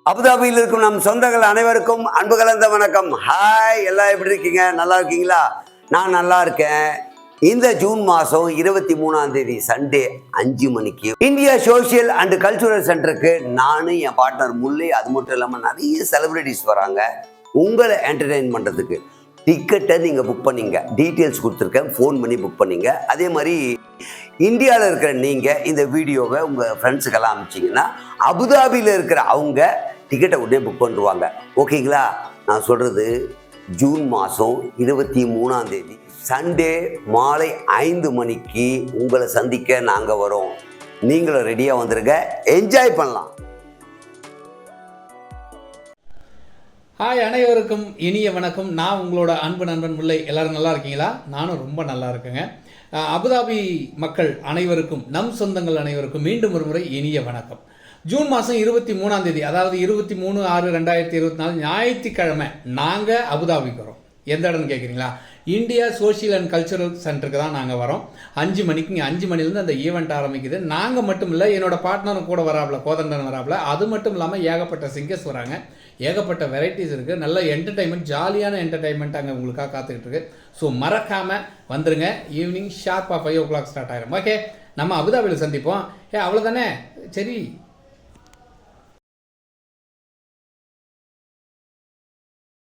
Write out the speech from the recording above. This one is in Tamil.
அபுதாபியில் இருக்கும் நம் சொந்தங்கள் அனைவருக்கும் அன்பு கலந்த வணக்கம். ஹாய், எல்லாம் எப்படி இருக்கீங்க? நல்லா இருக்கீங்களா? நான் நல்லா இருக்கேன். இந்த ஜூன் மாதம் 23ஆம் தேதி சண்டே 5 மணிக்கு இந்தியா சோஷியல் அண்ட் கல்ச்சுரல் சென்டருக்கு நானும் என் பார்ட்னர் முல்லை, அது மட்டும் இல்லாமல் நிறைய செலிபிரிட்டிஸ் வராங்க உங்களை என்டர்டெயின் பண்ணுறதுக்கு. டிக்கெட்டை நீங்கள் புக் பண்ணிங்க, டீட்டெயில்ஸ் கொடுத்துருக்கேன், ஃபோன் பண்ணி புக் பண்ணிங்க. அதே மாதிரி இந்தியாவில் இருக்கிற நீங்கள் இந்த வீடியோவை உங்கள் ஃப்ரெண்ட்ஸுக்கெல்லாம் அனுப்பிச்சிங்கன்னா அபுதாபியில் இருக்கிற அவங்க டிக்கெட்டை உடனே புக் பண்ணுவாங்க. ஓகேங்களா? நான் சொல்கிறது ஜூன் மாதம் 23ஆம் தேதி சண்டே மாலை 5 மணிக்கு உங்களை சந்திக்க நாங்கள் வரோம். நீங்களும் ரெடியாக வந்துருங்க, என்ஜாய் பண்ணலாம். ஹாய், அனைவருக்கும் இனிய வணக்கம். நான் உங்களோட அன்பு நண்பன் முல்லை. எல்லாரும் நல்லா இருக்கீங்களா? நானும் ரொம்ப நல்லா இருக்கேங்க. அபுதாபி மக்கள் அனைவருக்கும், நம் சொந்தங்கள் அனைவருக்கும் மீண்டும் ஒரு முறை இனிய வணக்கம். ஜூன் மாதம் 23ஆம் தேதி, அதாவது 23/6/2024 ஞாயிற்றுக்கிழமை நாங்கள் அபுதாபிக்கு வரோம். எந்த இடம்னு கேட்குறீங்களா? இந்தியா சோஷியல் அண்ட் கல்ச்சுரல் சென்டருக்கு தான் நாங்கள் வரோம். 5 மணிக்கு, இங்கே 5 மணிலேருந்து அந்த ஈவெண்ட் ஆரம்பிக்குது. நாங்கள் மட்டும் இல்லை, என்னோட பார்ட்னரும் கூட வராப்புல, கோதண்டன் வராப்புல. அது மட்டும் இல்லாமல் ஏகப்பட்ட சிங்கர்ஸ் வராங்க, ஏகப்பட்ட வெரைட்டிஸ் இருக்குது. நல்ல என்டர்டைன்மெண்ட், ஜாலியான என்டர்டைன்மெண்ட் அங்கே உங்களுக்காக காத்துக்கிட்டு இருக்கு. ஸோ மறக்காமல் வந்துருங்க. ஈவினிங் ஷார்ப்பாக 5 o'clock ஸ்டார்ட் ஆயிரும். ஓகே, நம்ம அபுதாபியில் சந்திப்போம். அவ்வளோதானே? சரி,